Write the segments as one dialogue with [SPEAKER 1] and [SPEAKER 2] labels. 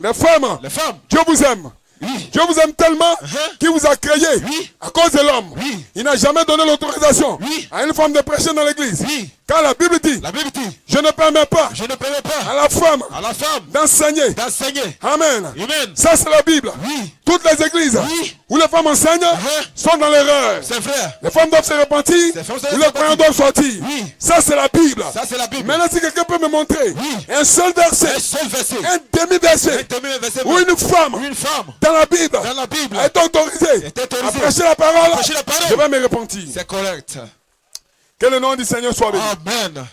[SPEAKER 1] Les femmes. Dieu vous aime.
[SPEAKER 2] Oui.
[SPEAKER 1] Dieu vous aime tellement qu'il vous a créé à cause de l'homme.
[SPEAKER 2] Oui.
[SPEAKER 1] Il n'a jamais donné l'autorisation
[SPEAKER 2] Oui.
[SPEAKER 1] à une femme de prêcher dans l'église.
[SPEAKER 2] Oui.
[SPEAKER 1] Car la Bible dit, je ne permets pas à la femme d'enseigner. Amen.
[SPEAKER 2] Amen.
[SPEAKER 1] Ça c'est la Bible.
[SPEAKER 2] Oui.
[SPEAKER 1] Toutes les églises
[SPEAKER 2] Oui.
[SPEAKER 1] où les femmes enseignent sont dans l'erreur.
[SPEAKER 2] C'est vrai.
[SPEAKER 1] Les femmes doivent se repentir ou les croyants doivent sortir.
[SPEAKER 2] Oui.
[SPEAKER 1] Ça c'est la Bible.
[SPEAKER 2] Ça c'est la Bible.
[SPEAKER 1] Maintenant si quelqu'un peut me montrer un seul
[SPEAKER 2] Un
[SPEAKER 1] verset,
[SPEAKER 2] seul verset.
[SPEAKER 1] un demi-verset où une femme dans la Bible a été autorisée à prêcher la parole, je vais me repentir.
[SPEAKER 2] C'est correct.
[SPEAKER 1] Que le nom du Seigneur soit béni.
[SPEAKER 2] Amen.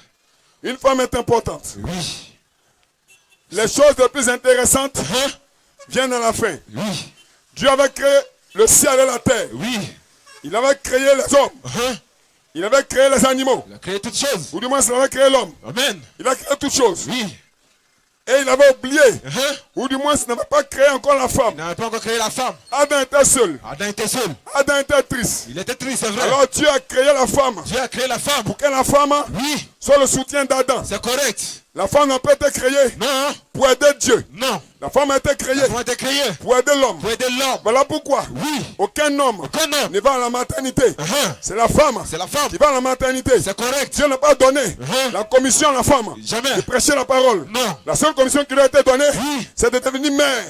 [SPEAKER 1] Une femme est importante.
[SPEAKER 2] Oui.
[SPEAKER 1] Les choses les plus intéressantes viennent à la fin.
[SPEAKER 2] Oui.
[SPEAKER 1] Dieu avait créé le ciel et la terre.
[SPEAKER 2] Oui.
[SPEAKER 1] Il avait créé les hommes. Il avait créé les animaux.
[SPEAKER 2] Il a créé toutes choses.
[SPEAKER 1] Ou du moins, il avait créé l'homme.
[SPEAKER 2] Amen.
[SPEAKER 1] Il a créé toutes choses.
[SPEAKER 2] Oui.
[SPEAKER 1] Et il avait oublié. Ou du moins, il n'avait pas créé encore la femme.
[SPEAKER 2] Il n'avait pas encore créé la femme.
[SPEAKER 1] Adam était seul.
[SPEAKER 2] Adam était seul.
[SPEAKER 1] Adam était triste.
[SPEAKER 2] Il était triste, c'est vrai.
[SPEAKER 1] Alors Dieu a créé la femme.
[SPEAKER 2] Dieu a créé la femme.
[SPEAKER 1] Pour que la femme soit le soutien d'Adam.
[SPEAKER 2] C'est correct.
[SPEAKER 1] La femme n'a pas été créée
[SPEAKER 2] Non.
[SPEAKER 1] pour aider Dieu.
[SPEAKER 2] Non.
[SPEAKER 1] La femme a été créée
[SPEAKER 2] La femme a été créée
[SPEAKER 1] pour aider l'homme.
[SPEAKER 2] pour aider l'homme.
[SPEAKER 1] Voilà pourquoi
[SPEAKER 2] Oui.
[SPEAKER 1] aucun homme ne va à la maternité. C'est la femme qui va à la maternité.
[SPEAKER 2] C'est correct.
[SPEAKER 1] Dieu n'a pas donné la commission à la femme
[SPEAKER 2] Jamais.
[SPEAKER 1] de prêcher la parole.
[SPEAKER 2] Non.
[SPEAKER 1] La seule commission qui lui a été donnée, c'est de devenir mère.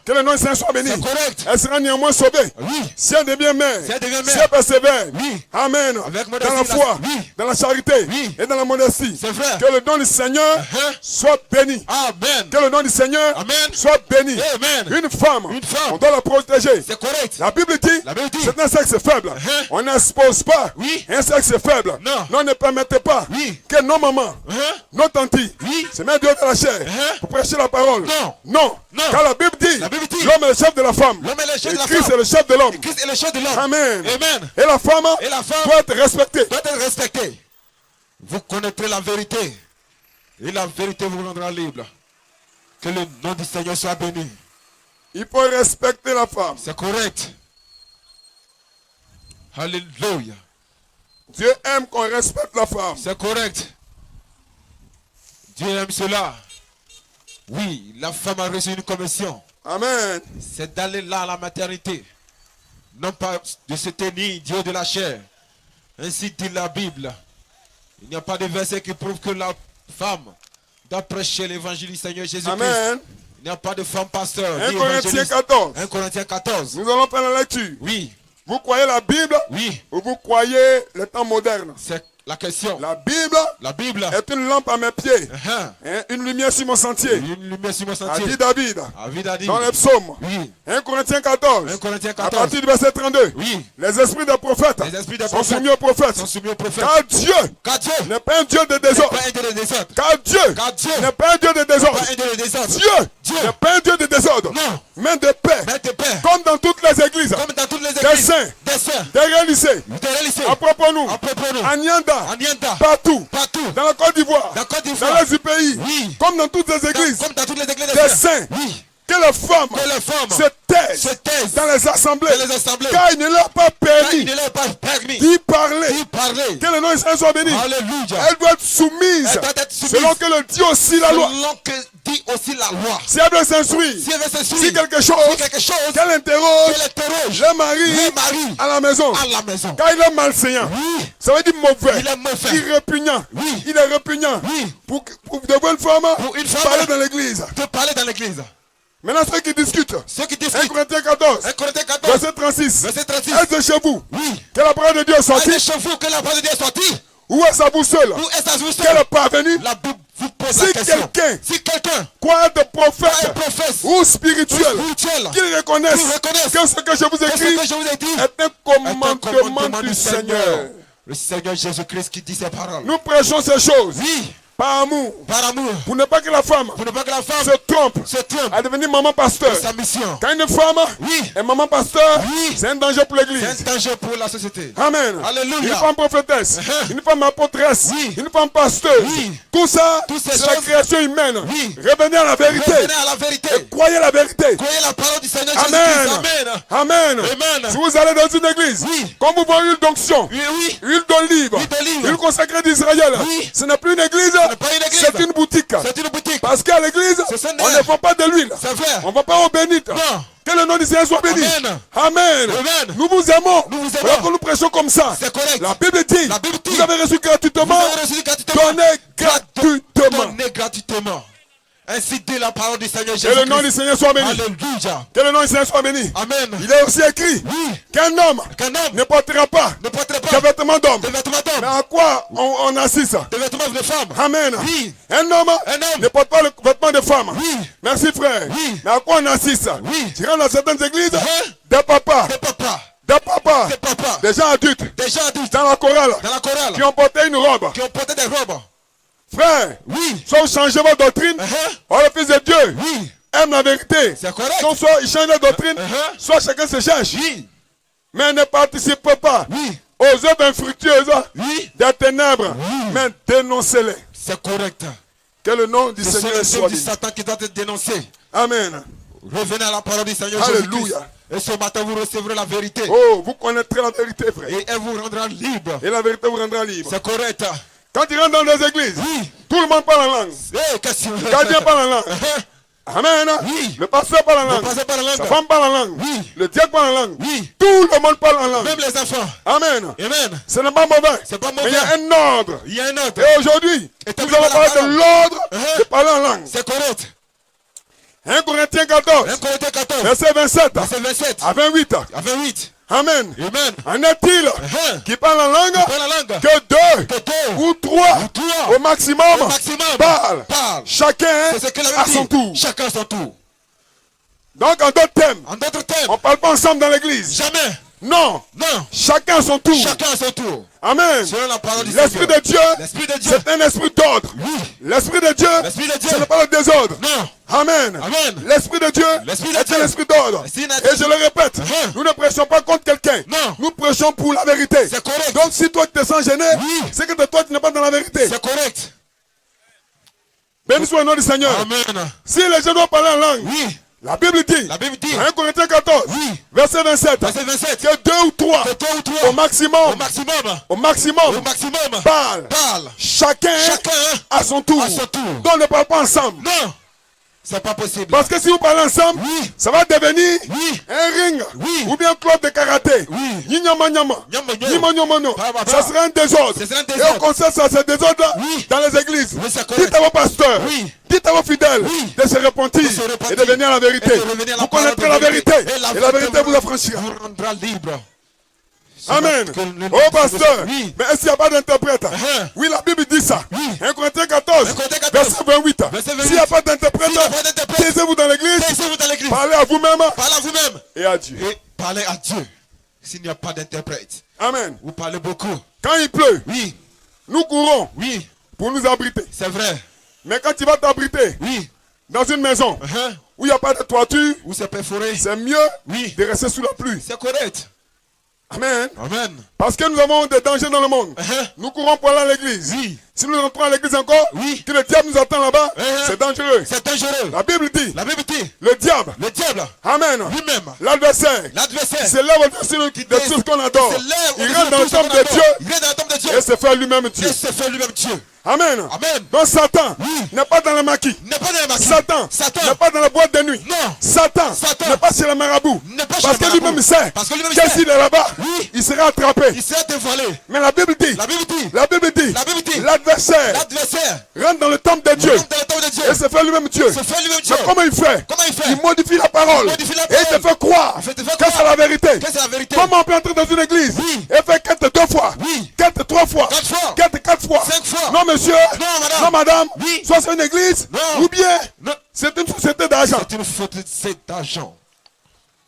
[SPEAKER 1] Que le nom du Seigneur soit béni.
[SPEAKER 2] C'est correct.
[SPEAKER 1] Elle sera néanmoins sauvée.
[SPEAKER 2] Oui.
[SPEAKER 1] Si elle devient mère,
[SPEAKER 2] Si elle devient mère.
[SPEAKER 1] si elle persévère,
[SPEAKER 2] Oui.
[SPEAKER 1] Amen,
[SPEAKER 2] Avec
[SPEAKER 1] dans
[SPEAKER 2] modestie,
[SPEAKER 1] la foi, dans la charité
[SPEAKER 2] Oui.
[SPEAKER 1] et dans la modestie,
[SPEAKER 2] C'est vrai.
[SPEAKER 1] que le nom du Seigneur soit béni.
[SPEAKER 2] Amen.
[SPEAKER 1] Que le nom du Seigneur
[SPEAKER 2] Amen.
[SPEAKER 1] soit béni.
[SPEAKER 2] Amen.
[SPEAKER 1] Une femme, on doit la protéger.
[SPEAKER 2] C'est correct.
[SPEAKER 1] La Bible dit,
[SPEAKER 2] La Bible dit.
[SPEAKER 1] c'est un sexe faible. On n'expose pas
[SPEAKER 2] Oui.
[SPEAKER 1] un sexe faible.
[SPEAKER 2] Non.
[SPEAKER 1] Non, ne permettez pas
[SPEAKER 2] Oui.
[SPEAKER 1] que nos mamans, nos tantis,
[SPEAKER 2] Oui.
[SPEAKER 1] se mettent dehors de la chair pour prêcher la parole.
[SPEAKER 2] Non.
[SPEAKER 1] Non.
[SPEAKER 2] Non.
[SPEAKER 1] Car la Bible dit,
[SPEAKER 2] La Bible dit.
[SPEAKER 1] l'homme est le chef de la femme.
[SPEAKER 2] L'homme est le chef
[SPEAKER 1] Et
[SPEAKER 2] de la
[SPEAKER 1] Christ
[SPEAKER 2] femme.
[SPEAKER 1] est le chef de l'homme.
[SPEAKER 2] Christ est le chef de l'homme.
[SPEAKER 1] Amen.
[SPEAKER 2] Amen.
[SPEAKER 1] Et la femme,
[SPEAKER 2] Et la femme
[SPEAKER 1] doit être respectée.
[SPEAKER 2] doit être respecté. Vous connaîtrez la vérité. Et la vérité vous rendra libre. Que le nom du Seigneur soit béni.
[SPEAKER 1] Il faut respecter la femme.
[SPEAKER 2] C'est correct. Alléluia.
[SPEAKER 1] Dieu aime qu'on respecte la femme.
[SPEAKER 2] C'est correct. Dieu aime cela. Oui, la femme a reçu une commission.
[SPEAKER 1] Amen.
[SPEAKER 2] C'est d'aller là à la maternité. Non pas de se tenir Dieu de la chair. Ainsi dit la Bible. Il n'y a pas de verset qui prouve que la femme doit prêcher l'évangile du Seigneur Jésus-Christ.
[SPEAKER 1] Amen.
[SPEAKER 2] Il n'y a pas de femme pasteur.
[SPEAKER 1] 1
[SPEAKER 2] ni
[SPEAKER 1] Corinthiens
[SPEAKER 2] évangéliste.
[SPEAKER 1] 14.
[SPEAKER 2] 1 Corinthiens 14.
[SPEAKER 1] Nous allons faire la lecture.
[SPEAKER 2] Oui,
[SPEAKER 1] Vous croyez la Bible
[SPEAKER 2] oui,
[SPEAKER 1] ou vous croyez le temps moderne?
[SPEAKER 2] c'est la question.
[SPEAKER 1] La Bible
[SPEAKER 2] La Bible
[SPEAKER 1] est une lampe à mes pieds,
[SPEAKER 2] hein,
[SPEAKER 1] une lumière sur mon sentier,
[SPEAKER 2] une lumière sur mon
[SPEAKER 1] a
[SPEAKER 2] sentier.
[SPEAKER 1] dit David
[SPEAKER 2] David a dit.
[SPEAKER 1] dans les psaumes.
[SPEAKER 2] Oui,
[SPEAKER 1] 1 Corinthiens 14,
[SPEAKER 2] 1 Corinthiens
[SPEAKER 1] à
[SPEAKER 2] 14.
[SPEAKER 1] partir du verset 32.
[SPEAKER 2] Oui,
[SPEAKER 1] Les esprits des prophètes
[SPEAKER 2] les esprits des
[SPEAKER 1] sont
[SPEAKER 2] prophètes
[SPEAKER 1] soumis aux prophètes.
[SPEAKER 2] sont soumis aux prophètes.
[SPEAKER 1] Car Dieu
[SPEAKER 2] Car Dieu
[SPEAKER 1] n'est pas un Dieu de
[SPEAKER 2] n'est
[SPEAKER 1] désordre.
[SPEAKER 2] pas un Dieu de désordre.
[SPEAKER 1] Car Dieu
[SPEAKER 2] Car Dieu
[SPEAKER 1] n'est pas un Dieu de désordre.
[SPEAKER 2] pas un Dieu de désordre.
[SPEAKER 1] Dieu n'est pas un Dieu de désordre,
[SPEAKER 2] Non.
[SPEAKER 1] mais de paix.
[SPEAKER 2] Mais de paix.
[SPEAKER 1] Comme dans toutes les églises,
[SPEAKER 2] Comme dans toutes les
[SPEAKER 1] des
[SPEAKER 2] églises.
[SPEAKER 1] saints,
[SPEAKER 2] Des saints.
[SPEAKER 1] des réalisés,
[SPEAKER 2] Des réalisés.
[SPEAKER 1] à propos nous,
[SPEAKER 2] À propos nous.
[SPEAKER 1] à Nianda,
[SPEAKER 2] En Nianda.
[SPEAKER 1] partout,
[SPEAKER 2] Partout.
[SPEAKER 1] dans la Côte d'Ivoire,
[SPEAKER 2] Dans Côte
[SPEAKER 1] dans
[SPEAKER 2] d'Ivoire.
[SPEAKER 1] l'Est du pays,
[SPEAKER 2] Oui.
[SPEAKER 1] comme dans toutes les églises,
[SPEAKER 2] Comme dans toutes les églises
[SPEAKER 1] des saints,
[SPEAKER 2] Oui.
[SPEAKER 1] que les femmes
[SPEAKER 2] Que les femmes
[SPEAKER 1] se taisent
[SPEAKER 2] se taisent
[SPEAKER 1] dans les assemblées,
[SPEAKER 2] dans les assemblées.
[SPEAKER 1] car il ne leur est pas
[SPEAKER 2] Car il
[SPEAKER 1] permis
[SPEAKER 2] ne leur est pas permis
[SPEAKER 1] d'y parler.
[SPEAKER 2] d'y parler.
[SPEAKER 1] Que le nom du Seigneur soit béni.
[SPEAKER 2] Alléluia.
[SPEAKER 1] Elle doit être soumise,
[SPEAKER 2] Elle doit être soumise.
[SPEAKER 1] selon que le dit aussi la loi.
[SPEAKER 2] Selon que dit aussi la loi.
[SPEAKER 1] Si elle veut s'instruire,
[SPEAKER 2] Si elle veut s'instruire,
[SPEAKER 1] si quelque chose,
[SPEAKER 2] si quelque chose,
[SPEAKER 1] qu'elle interroge
[SPEAKER 2] qu'elle interroge
[SPEAKER 1] le mari
[SPEAKER 2] le mari
[SPEAKER 1] à la maison.
[SPEAKER 2] à la maison.
[SPEAKER 1] Car il est malséant.
[SPEAKER 2] Oui.
[SPEAKER 1] Ça veut dire mauvais.
[SPEAKER 2] Il est mauvais.
[SPEAKER 1] Il est répugnant.
[SPEAKER 2] Oui.
[SPEAKER 1] Il est répugnant.
[SPEAKER 2] Oui.
[SPEAKER 1] Pour de bonnes femmes,
[SPEAKER 2] Pour une femme,
[SPEAKER 1] parler dans l'église.
[SPEAKER 2] de parler dans l'église.
[SPEAKER 1] Maintenant, ceux qui discutent,
[SPEAKER 2] Ceux qui
[SPEAKER 1] 1
[SPEAKER 2] discutent.
[SPEAKER 1] Corinthiens 14,
[SPEAKER 2] 1 Corinthiens 14.
[SPEAKER 1] verset 36.
[SPEAKER 2] Verset 36.
[SPEAKER 1] Est-ce de chez vous
[SPEAKER 2] Oui.
[SPEAKER 1] que la parole de Dieu est sortie?
[SPEAKER 2] Allez chez vous que la parole de Dieu est sortie.
[SPEAKER 1] Ou est-ce à vous seul
[SPEAKER 2] Où est-ce que vous
[SPEAKER 1] qu'elle est parvenue?
[SPEAKER 2] La Bible vous pose
[SPEAKER 1] Si
[SPEAKER 2] la question.
[SPEAKER 1] quelqu'un
[SPEAKER 2] Si quelqu'un
[SPEAKER 1] croit être
[SPEAKER 2] croit
[SPEAKER 1] prophète
[SPEAKER 2] un prophète
[SPEAKER 1] ou spirituel,
[SPEAKER 2] spirituel,
[SPEAKER 1] qu'il reconnaisse
[SPEAKER 2] qu'il reconnaisse
[SPEAKER 1] que ce que je vous
[SPEAKER 2] que ce
[SPEAKER 1] écris
[SPEAKER 2] que je vous ai dit
[SPEAKER 1] est un commandement du Seigneur.
[SPEAKER 2] Le Seigneur Jésus-Christ qui dit ces paroles.
[SPEAKER 1] Nous prêchons ces choses
[SPEAKER 2] Oui,
[SPEAKER 1] par amour,
[SPEAKER 2] par amour,
[SPEAKER 1] pour ne pas que la femme
[SPEAKER 2] pour ne pas que la femme
[SPEAKER 1] se trompe
[SPEAKER 2] se trompe
[SPEAKER 1] à devenir maman pasteur.
[SPEAKER 2] de sa mission.
[SPEAKER 1] Quand une femme
[SPEAKER 2] Oui.
[SPEAKER 1] est maman pasteur,
[SPEAKER 2] Oui.
[SPEAKER 1] c'est un danger pour l'église.
[SPEAKER 2] C'est un danger pour la société.
[SPEAKER 1] Amen.
[SPEAKER 2] Alléluia.
[SPEAKER 1] Une femme prophétesse, une femme apôtresse,
[SPEAKER 2] Oui.
[SPEAKER 1] une femme pasteuse.
[SPEAKER 2] Oui.
[SPEAKER 1] Tout ça,
[SPEAKER 2] Toutes ces
[SPEAKER 1] c'est la
[SPEAKER 2] choses.
[SPEAKER 1] création humaine.
[SPEAKER 2] Oui.
[SPEAKER 1] Revenez à la vérité.
[SPEAKER 2] Revenez à la vérité.
[SPEAKER 1] Croyez la vérité.
[SPEAKER 2] Croyez la parole du Seigneur
[SPEAKER 1] Amen.
[SPEAKER 2] Jésus-Christ.
[SPEAKER 1] Amen.
[SPEAKER 2] Amen. Amen.
[SPEAKER 1] Si vous allez dans une église,
[SPEAKER 2] Oui.
[SPEAKER 1] comme vous voyez une d'onction,
[SPEAKER 2] Oui, oui.
[SPEAKER 1] huile d'olive,
[SPEAKER 2] Huile d'olive.
[SPEAKER 1] huile consacrée d'Israël,
[SPEAKER 2] Oui.
[SPEAKER 1] ce n'est plus une église,
[SPEAKER 2] n'est pas une église.
[SPEAKER 1] c'est une boutique.
[SPEAKER 2] C'est une boutique.
[SPEAKER 1] Parce qu'à l'église, on ne vend pas de l'huile. On ne vend pas au bénite.
[SPEAKER 2] Non.
[SPEAKER 1] Que le nom du Seigneur soit béni.
[SPEAKER 2] Amen.
[SPEAKER 1] Amen.
[SPEAKER 2] Amen.
[SPEAKER 1] Nous vous aimons.
[SPEAKER 2] Nous vous aimons.
[SPEAKER 1] Voilà que nous prêchons comme ça.
[SPEAKER 2] C'est correct.
[SPEAKER 1] La Bible dit, vous avez reçu gratuitement, donnez gratuitement.
[SPEAKER 2] Ainsi dit la parole du Seigneur Jésus.
[SPEAKER 1] Que le nom du Seigneur soit béni.
[SPEAKER 2] Alléluia.
[SPEAKER 1] Que le nom du Seigneur soit béni.
[SPEAKER 2] Amen.
[SPEAKER 1] Il est aussi écrit qu'un homme ne portera pas de vêtements d'homme. Mais à quoi on assiste?
[SPEAKER 2] Des vêtements de femme.
[SPEAKER 1] Amen.
[SPEAKER 2] Oui.
[SPEAKER 1] Un homme ne porte pas le vêtement de femme.
[SPEAKER 2] Oui.
[SPEAKER 1] Merci frère.
[SPEAKER 2] Oui.
[SPEAKER 1] Mais à quoi on assiste?
[SPEAKER 2] Oui.
[SPEAKER 1] Tu rentres dans certaines églises, des papas. Des papas. Des gens adultes. Dans la chorale. Qui ont porté une robe. Frère, soit vous changez votre doctrine, or le Fils de Dieu aime la vérité. Donc soit il change la doctrine, soit chacun se cherche. Mais ne participez pas aux œuvres infructueuses des ténèbres, mais dénoncez-les.
[SPEAKER 2] C'est correct.
[SPEAKER 1] Que le nom du Seigneur soit béni.
[SPEAKER 2] Satan qui doit être dénoncé.
[SPEAKER 1] Amen.
[SPEAKER 2] Revenez à la parole du Seigneur
[SPEAKER 1] Alléluia.
[SPEAKER 2] Jésus. Et ce matin, vous recevrez la vérité.
[SPEAKER 1] Oh, vous connaîtrez la vérité, frère.
[SPEAKER 2] Et elle vous rendra libre.
[SPEAKER 1] Et la vérité vous rendra libre.
[SPEAKER 2] C'est correct.
[SPEAKER 1] Quand tu rentres dans des églises, tout le monde parle en langue. Le gardien parle en langue. Amen. Le pasteur parle en langue. La femme parle en langue. Le diacre parle en langue. Tout le monde parle en langue.
[SPEAKER 2] Même les enfants.
[SPEAKER 1] Amen.
[SPEAKER 2] Amen.
[SPEAKER 1] Ce n'est pas mauvais. Mais il y a un ordre. Et aujourd'hui, nous allons parler de l'ordre de parler en langue.
[SPEAKER 2] C'est correct.
[SPEAKER 1] 1 Corinthiens 14. Verset 27. À 28. Amen. En est-il qui parle en langue que deux ou trois au maximum parlent. Chacun à son tour. Donc en d'autres termes, on ne parle pas ensemble dans l'église.
[SPEAKER 2] Jamais.
[SPEAKER 1] Non. Chacun à son tour. Amen. L'Esprit de Dieu, c'est un esprit d'ordre. L'Esprit de Dieu, ce n'est pas le désordre. Amen. L'Esprit de Dieu est un esprit d'ordre. Et je le répète, nous ne prêchons pas contre quelqu'un. Nous prêchons pour la vérité. Donc si toi tu te sens gêné, c'est que toi tu n'es pas dans la vérité.
[SPEAKER 2] C'est correct.
[SPEAKER 1] Béni soit le nom du Seigneur.
[SPEAKER 2] Amen.
[SPEAKER 1] Si les gens doivent parler en langue, la Bible dit, 1 Corinthiens 14, verset 27, que deux ou trois au maximum parlent. Chacun à son tour. Donc ne parle pas ensemble.
[SPEAKER 2] Non, c'est pas possible.
[SPEAKER 1] Parce que si vous parlez ensemble, ça va devenir un ring ou bien un club de karaté. Ça sera un désordre. Et au contraire, ça c'est désordre dans les églises. Dites à vos pasteurs, dites à vos fidèles de se repentir et de venir à la vérité. Vous connaîtrez la vérité et la vérité vous affranchira.
[SPEAKER 2] Vous rendra libre.
[SPEAKER 1] Amen. Oh pasteur, mais est-ce qu'il n'y a pas d'interprète? Oui, la Bible dit ça. 1 Corinthiens 14, verset 28. S'il n'y a pas d'interprète, taisez-vous dans l'église, parlez à vous-même et à Dieu.
[SPEAKER 2] Parlez à Dieu. S'il n'y a pas d'interprète.
[SPEAKER 1] Amen.
[SPEAKER 2] Vous parlez beaucoup.
[SPEAKER 1] Quand il pleut, nous courons pour nous abriter.
[SPEAKER 2] C'est vrai.
[SPEAKER 1] Mais quand tu vas t'abriter dans une maison où il n'y a pas de toiture,
[SPEAKER 2] où c'est perforé,
[SPEAKER 1] c'est mieux de rester sous la pluie.
[SPEAKER 2] C'est correct.
[SPEAKER 1] Amen.
[SPEAKER 2] Parce
[SPEAKER 1] que nous avons des dangers dans le monde. Nous courons pour aller à l'église. Si nous rentrons à l'église encore, que le diable nous attend là-bas, c'est dangereux. La Bible dit, le diable, amen, l'adversaire, il se lève au-dessus de tout ce qu'on adore. Il rentre dans le temple de Dieu et se fait lui-même Dieu. Amen. Donc Satan n'est pas dans le maquis. Satan n'est pas dans la boîte de nuit. Satan n'est pas chez le marabout. Parce que lui-même sait que s'il est là-bas, il sera attrapé. Mais la Bible dit, l'adversaire rentre dans le temple de Dieu et se fait lui-même Dieu. Mais comment il fait? Il modifie la parole et il te fait croire que c'est la vérité. Comment on peut entrer dans une église et faire quête 2 fois, quête 3 fois, quête 4 fois? Non monsieur, non madame, soit c'est une église ou bien c'est une société d'argent.
[SPEAKER 2] C'est une société d'argent.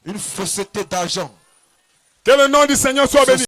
[SPEAKER 2] Une société d'argent.
[SPEAKER 1] Que le nom du Seigneur soit béni.